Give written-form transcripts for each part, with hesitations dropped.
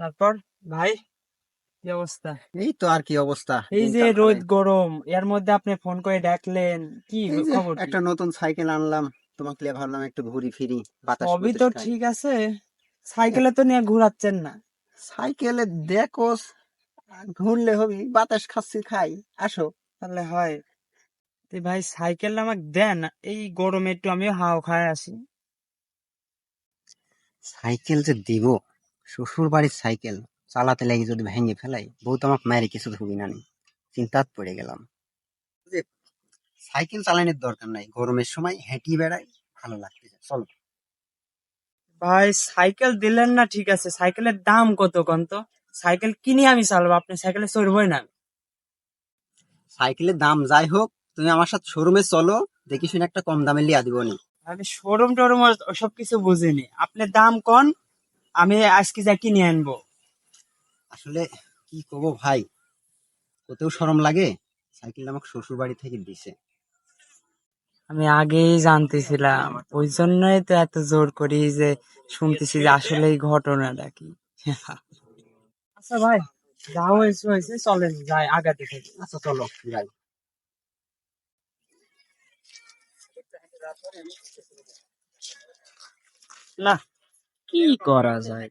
তারপর ভাই কি অবস্থা? এই তো আর কি অবস্থা, এই যে দিনকাল রোদ ভালোই। গরম এর মধ্যে আপনি ফোন করে ডাকলেন, কি এই যে খবর কি? একটা নতুন সাইকেল আনলাম, তোমাকে লিয়ে ভাবলাম একটু ঘুরি ফিরি, বাতাস সবই বাতাস তো খাই। ঠিক আছে, এ, সাইকেলে তো নিয়ে ঘোরাচ্ছেন না। সাইকেলে দেখো, ঘুরলে হবি, বাতাস খাচ্ছি খাই, আসো। তাহলে হয়। তো ভাই সাইকেল আমাকে দেন, এই গরমে একটু আমিও হাওয়া খায় আসি। সাইকেল যে দিব, শ্বশুর বাড়ির সাইকেল চালাতে লাগি যদি ভেঙে ফেলাই, বউ তো আমাকে মায়ের কিছু ধুবি না নি। চিন্তাত পড়ে গেলাম যে সাইকেল চালানোর দরকার নাই, গরমের সময় হেঁটি বেড়াই, ভালো লাগতেছে, চলো। ভাই সাইকেল দিলেন না ঠিক আছে, সাইকেলের দাম কত কোন তো? সাইকেল কিনে আমি চালাবো, আপনি সাইকেলে চড়বই না। সাইকেলের দাম যাই হোক, তুমি আমার সাথে শোরুমে চলো, দেখি শুনে একটা কম দামে লিয়া দিব নি। আমি শোরুম টোরুম ওসব কিছু বুঝিনি, আপনি দাম কোন, আমি আজকে যা কিনে আনবো। আসলে কি করবো ভাই, ওতেও শরম লাগে। সাইকেলটা আমাকে শ্বশুর বাড়ি থেকে দিছে। আমি আগেই জানতেছিলাম, ওই জন্যই তো এত জোর করি যে শুনতেছি যে আসলে এই ঘটনাটা কি। আচ্ছা ভাই, যা হয়েছে হয়েছে, চলেন যাই আগাতে থাকি। আচ্ছা চলো যাই। না, কি করা যায়,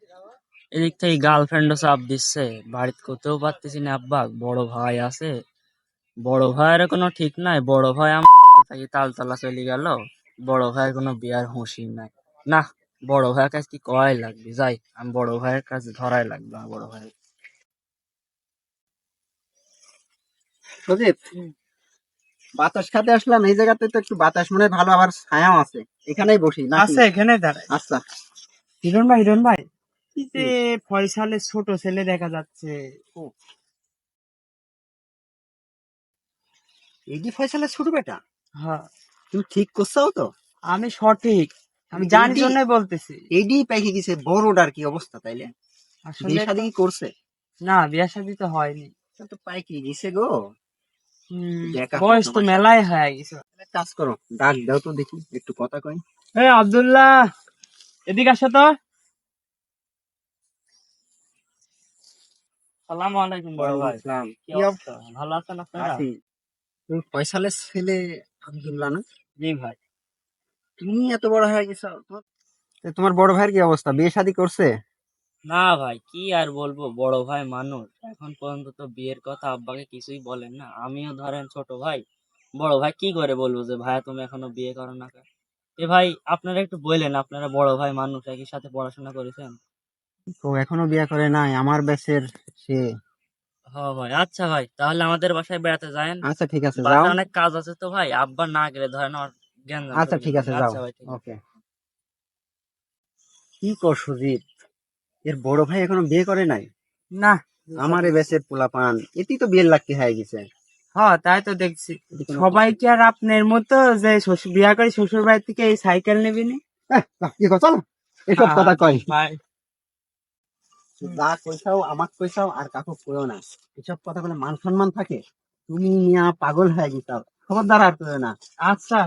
এদিক থেকে গার্লফ্রেন্ডও চাপ দিচ্ছে, বাড়িতে কোথাও পারতেছি না। আব্বা বড় ভাই আছে, বড় ভাইয়ের কোনো ঠিক নাই, বড় ভাই আমার থাকি তালতলা চলে গেল, বড় ভাইয়ের কোনো বিয়ার হুঁশি নাই। না, বড় ভাইয়ের কাছে কি করাই লাগবে, যাই আমি বড় ভাইয়ের কাছে ধরাই লাগবে আমার বড় ভাই। সজীব, বাতাস খাতে আসলাম, এই জায়গাতে তো একটু বাতাস মনে হয় ভালো, আবার ছায়াও আছে, এখানেই বসি নাকি? আচ্ছা এখানে দাঁড়াই। আচ্ছা। হিরণ ভাই, হিরণ ভাই, কি যে হুম। ফয়সালের ছোট ছেলে দেখা যাচ্ছে। ও, এই যে ফয়সালের ছোট বেটা, হ্যাঁ, তুমি ঠিক করছো তো? আমি সঠিক, আমি জানি এইডি, জন্যই বলতেছি। এইডি পেকে গেছে, বড়টার কি অবস্থা তাইলে? আসলে বিয়ে শাদী তো কি করছে? না, বিয়া শাদী তো হয়নি। তা তো পাইকে গেছে গো। দেখা হোক বয়স তো আমার সাথে। মেলাই হয়ে গেছে। এক কাজ করো, ডাক দাও তো দেখি, একটু কথা কই। এই আব্দুল্লাহ, এদিকে আসো তো। সালাম আলাইকুম বড় ওয়ালাইকুম ভাই, আসসালাম, কি কি অবস্থা, ভালো আছেন আপনারা? আছি। তুমি ফয়সালের ছেলে আব্দুল্লাহ না? জি ভাই। তুমি এত বড় হয়ে গেছো, তোমার বড় ভাইয়ের কি অবস্থা, বিয়ে শাদী করছে? না ভাই, কি আর বলবো, বড় ভাই মানুষ, এখন পর্যন্ত তো বিয়ের কথা আব্বাকে কিছুই বলেন না। আমিও ধরেন ছোট ভাই, বড় ভাই কি করে বলবো যে ভাইয়া তুমি এখনো বিয়ে করো না কেন? এ ভাই, আপনারা একটু বললেন, আপনারা বড় ভাই মানুষ, একই সাথে পড়াশোনা করেছেন। তো এখনো বিয়ে করে নাই আমার ব্যাচের সে। হ্যাঁ ভাই, আচ্ছা ভাই, তাহলে আমাদের বাসায় বেড়াতে যায়েন। আচ্ছা ঠিক আছে, যাও। বাসায় অনেক কাজ আছে তো ভাই, আব্বা না গেলে ধরেন আমার গ্যাঞ্জাম আচ্ছা করে ঠিক দিবেন। আছে, যাও। আচ্ছা ভাই, ঠিক আছে। ওকে। কি কর সুজিত, এর বড় ভাই এখনো বিয়ে করে নাই? না, আমার এই ব্যাচের পোলাপান এতেই তো বিয়ের লাগতে হয়ে গেছে। হ্যাঁ তাই তো দেখছি। এটি কোনো সবাই কথা? কি আর আপনার মতো যে শ্বশুর বিয়া করে শ্বশুর বাড়ি থেকে এই সাইকেল নেবেনি? কি কথা, চলো, এসব কথা কয়। ভাই, যা কইসাও আমাক কইসাও, আর কাকু কইও না। এসব কথা বলে মান সম্মান থাকে? তুমি মিয়া পাগল হয়ে গেছাও, খবরদার আর কইও না। আচ্ছা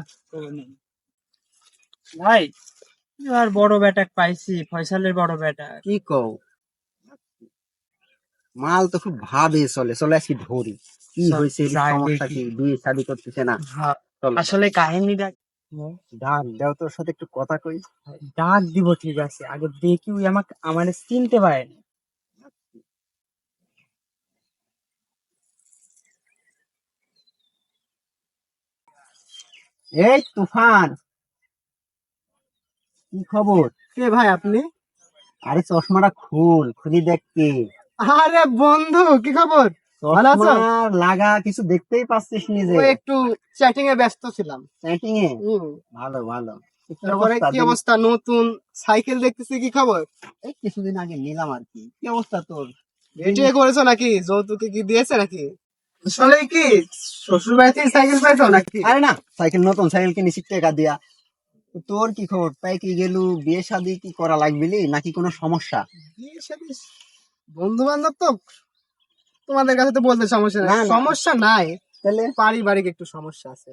ভাই, আর বড় বেটা পাইছি, ফয়সালের বড় বেটা। কি কও, মাল তো খুব ভাবে চলে, চলে আজকে ধরি। কি চল হয়েছে, এর যাই সমস্যা দেখি। কি, বিয়ে শাদী করতেছে না? হ্যাঁ, চলো। আসলে কাহিনীটা ডাক দাও, তোর সাথে একটু কথা কই। ডাক দিব ঠিক আছে, আগে দেখি ওই আমাকে আমার চিনতে পারেনি। এই তুফান, কি খবর? কে ভাই আপনি? আরে চশমাটা খুল, খুলি দেখ কে। আরে বন্ধু, কি খবর? ভালো চশমা আছো? লাগা, কিছু দেখতেই পাচ্ছিস নিজে। ওই একটু চ্যাটিং এ ব্যস্ত ছিলাম। চ্যাটিং এ? হুম। ভালো ভালো। কি তারপরে অবস্থা কি দিন? অবস্থা? নতুন সাইকেল দেখতেছি, কি খবর? এই কিছুদিন আগে নিলাম আর কি। কি অবস্থা তোর? দিন। বিয়ে করেছো নাকি? যৌতুকে কি দিয়েছে নাকি? আসলে কি শ্বশুর বাড়ি থেকে সাইকেল পাইছো নাকি? আরে না, সাইকেল নতুন সাইকেল কিনেছি টাকা দিয়া। তো তোর কি খবর, তাই কি গেলু, বিয়ে শাদী কি করা লাগবিলি নাকি কোনো সমস্যা? বিয়ে শাদী, বন্ধু বান্ধব তো, তোমাদের কাছে তো বলতে সমস্যা নাই, না না, সমস্যা নাই, তাহলে পারিবারিক একটু সমস্যা আছে।